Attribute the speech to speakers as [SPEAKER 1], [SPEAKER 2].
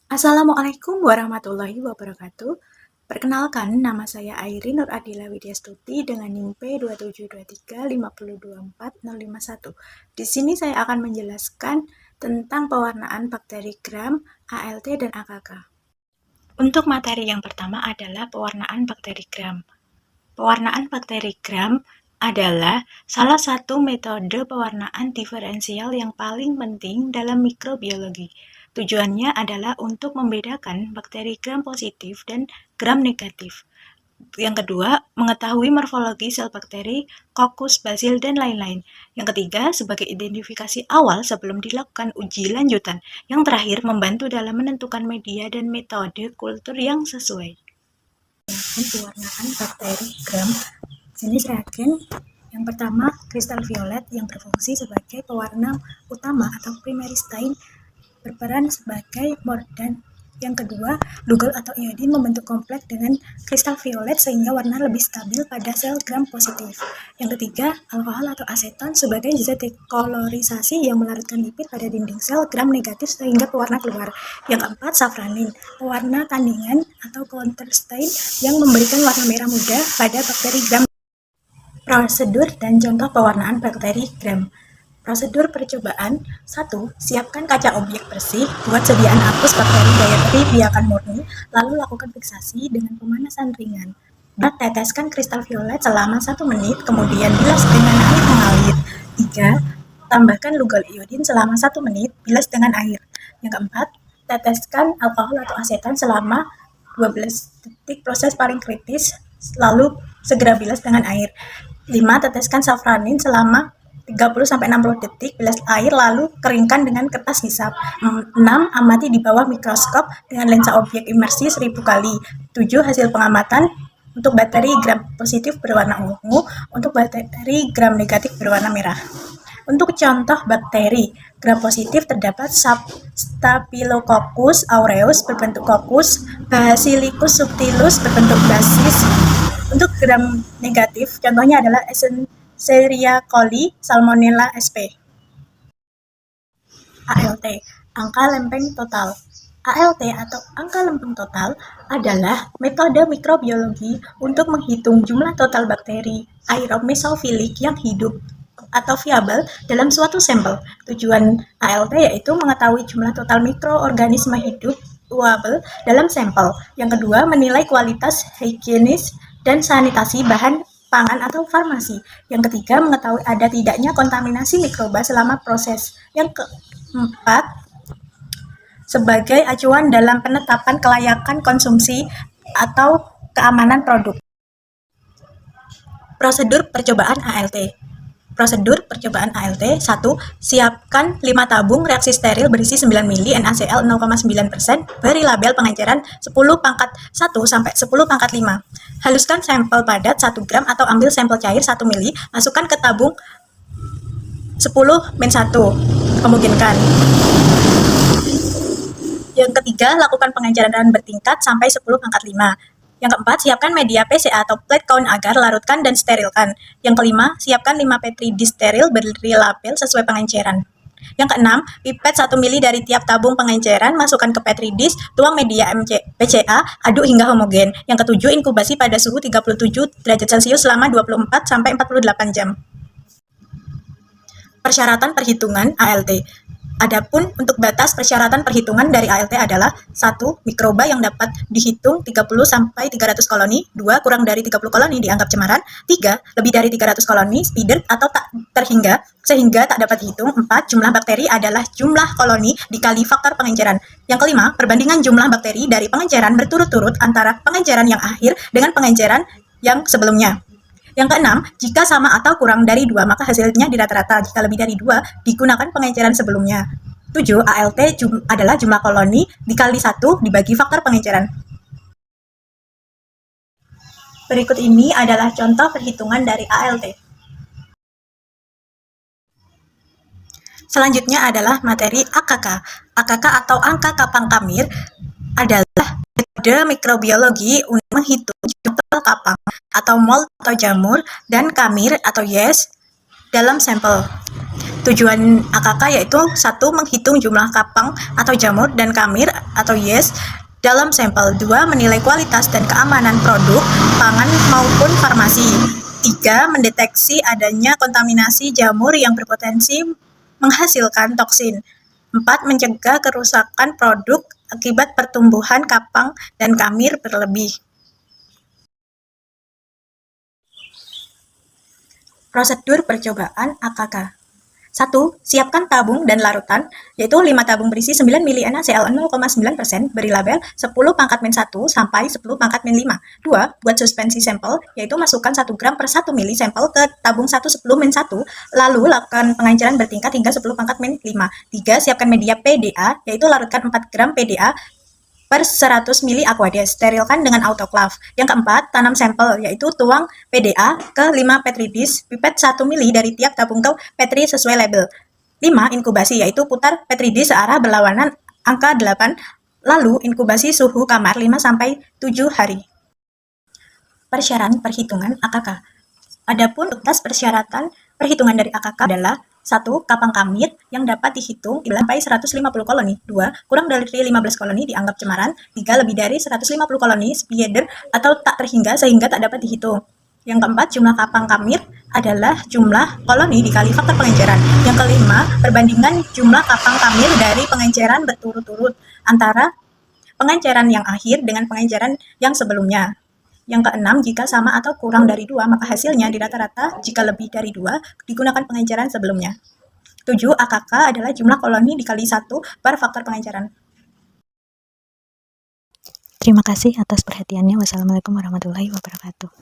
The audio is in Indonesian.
[SPEAKER 1] Assalamualaikum warahmatullahi wabarakatuh. Perkenalkan, nama saya Airin Nur Adila Widyastuti dengan NIM P2723502401. Di sini saya akan menjelaskan tentang pewarnaan bakteri Gram, ALT, dan AKK. Untuk materi yang pertama adalah pewarnaan bakteri Gram. Pewarnaan bakteri Gram adalah salah satu metode pewarnaan diferensial yang paling penting dalam mikrobiologi. Tujuannya adalah untuk membedakan bakteri Gram positif dan Gram negatif. Yang kedua, mengetahui morfologi sel bakteri, kokus, basil, dan lain-lain. Yang ketiga, sebagai identifikasi awal sebelum dilakukan uji lanjutan. Yang terakhir, membantu dalam menentukan media dan metode kultur yang sesuai. Pewarnaan bakteri Gram jenis reagen. Yang pertama, kristal violet yang berfungsi sebagai pewarna utama atau primary stain, berperan sebagai mordant. Yang kedua, Lugol atau iodin membentuk kompleks dengan kristal violet sehingga warna lebih stabil pada sel Gram positif. Yang ketiga, alkohol atau aseton sebagai zat dekolorisasi yang melarutkan lipid pada dinding sel Gram negatif sehingga pewarna keluar. Yang keempat, safranin, pewarna tandingan atau counter stain yang memberikan warna merah muda pada bakteri Gram. Prosedur dan contoh pewarnaan bakteri Gram. Prosedur percobaan. 1. Siapkan kaca objek bersih, buat sediaan hapus bakteri dieteri biakan murni, lalu lakukan fiksasi dengan pemanasan ringan. 2. Teteskan kristal violet selama 1 menit, kemudian bilas dengan air mengalir. 3. Tambahkan Lugol iodin selama 1 menit, bilas dengan air. Yang keempat, teteskan alkohol atau asetan selama 12 detik, proses paling kritis, lalu segera bilas dengan air. 5. Teteskan safranin selama 30-60 detik, bilas air, lalu keringkan dengan kertas hisap. 6. Amati di bawah mikroskop dengan lensa objek imersi 1000 kali. 7. Hasil pengamatan untuk bakteri Gram positif berwarna ungu, untuk bakteri Gram negatif berwarna merah. Untuk contoh bakteri Gram positif terdapat Staphylococcus aureus berbentuk kokus, Basilicus subtilus berbentuk basis. Untuk Gram negatif, contohnya adalah Escherichia coli, Salmonella sp. ALT, angka lempeng total. ALT atau angka lempeng total adalah metode mikrobiologi untuk menghitung jumlah total bakteri aerob mesofilik yang hidup atau viabel dalam suatu sampel. Tujuan ALT yaitu mengetahui jumlah total mikroorganisme hidup viabel dalam sampel. Yang kedua, menilai kualitas higienis dan sanitasi bahan pangan atau farmasi. Yang ketiga, mengetahui ada tidaknya kontaminasi mikroba selama proses. Yang keempat, sebagai acuan dalam penetapan kelayakan konsumsi atau keamanan produk. Prosedur percobaan ALT. Prosedur percobaan ALT. 1. Siapkan 5 tabung reaksi steril berisi 9 mili NaCl 0,9%, beri label pengenceran 10⁻1 sampai 10⁻5. Haluskan sampel padat 1 gram atau ambil sampel cair 1 mili, masukkan ke tabung 10-1, kemungkinkan. Yang ketiga, lakukan pengenceran bertingkat sampai 10⁻5. Yang keempat, siapkan media PCA atau plate count agar larutkan dan sterilkan. Yang kelima, siapkan 5 petri dish steril, beri label sesuai pengenceran. Yang keenam, pipet 1 mili dari tiap tabung pengenceran, masukkan ke petri dish, tuang media PCA, aduk hingga homogen. Yang ketujuh, inkubasi pada suhu 37 derajat Celcius selama 24-48 jam. Persyaratan perhitungan ALT. Adapun untuk batas persyaratan perhitungan dari ALT adalah 1. Mikroba yang dapat dihitung 30-300 koloni. 2. Kurang dari 30 koloni dianggap cemaran. 3. Lebih dari 300 koloni speeder atau tak terhingga sehingga tak dapat dihitung. 4. Jumlah bakteri adalah jumlah koloni dikali faktor pengenceran. Yang kelima, perbandingan jumlah bakteri dari pengenceran berturut-turut antara pengenceran yang akhir dengan pengenceran yang sebelumnya. Yang keenam, jika sama atau kurang dari 2, maka hasilnya dirata-rata. Jika lebih dari 2, digunakan pengenceran sebelumnya. 7. ALT adalah jumlah koloni dikali 1 dibagi faktor pengenceran. Berikut ini adalah contoh perhitungan dari ALT. Selanjutnya adalah materi AKK. AKK atau angka kapang kamir adalah metode mikrobiologi untuk menghitung jumlah kapang atau mold atau jamur dan kamir atau yeast dalam sampel. Tujuan AKK yaitu satu, menghitung jumlah kapang atau jamur dan kamir atau yeast dalam sampel. 2, menilai kualitas dan keamanan produk pangan maupun farmasi. 3, mendeteksi adanya kontaminasi jamur yang berpotensi menghasilkan toksin. 4, mencegah kerusakan produk akibat pertumbuhan kapang dan kamir berlebih. Prosedur percobaan AKK. 1. Siapkan tabung dan larutan, yaitu 5 tabung berisi 9 mili NaCl 0,9%, beri label 10 pangkat min 1 sampai 10 pangkat min 5. 2. Buat suspensi sampel, yaitu masukkan 1 gram per 1 mili sampel ke tabung 1 10 min 1, lalu lakukan pengenceran bertingkat hingga 10 pangkat min 5. 3. Siapkan media PDA, yaitu larutkan 4 gram PDA per 100 mili aquades, sterilkan dengan autoclave. Yang keempat, tanam sampel, yaitu tuang PDA ke 5 petri dish, pipet 1 mili dari tiap tabung ke petri sesuai label. 5. Inkubasi, yaitu putar petri dish searah berlawanan angka 8, lalu inkubasi suhu kamar 5-7 hari. Persyaratan perhitungan AKK. Adapun tes persyaratan perhitungan dari AKK adalah 1. Kapang kamit yang dapat dihitung sampai 150 koloni. 2. Kurang dari 15 koloni dianggap cemaran. 3. Lebih dari 150 koloni spider atau tak terhingga sehingga tak dapat dihitung. Yang keempat, jumlah kapang kamit adalah jumlah koloni dikali faktor pengenceran. Yang kelima, perbandingan jumlah kapang kamit dari pengenceran berturut-turut antara pengenceran yang akhir dengan pengenceran yang sebelumnya. Yang keenam, jika sama atau kurang dari 2, maka hasilnya di rata-rata. Jika lebih dari 2, digunakan pengenceran sebelumnya. 7. AKK adalah jumlah koloni dikali 1 per faktor pengenceran.
[SPEAKER 2] Terima kasih atas perhatiannya. Wassalamualaikum warahmatullahi wabarakatuh.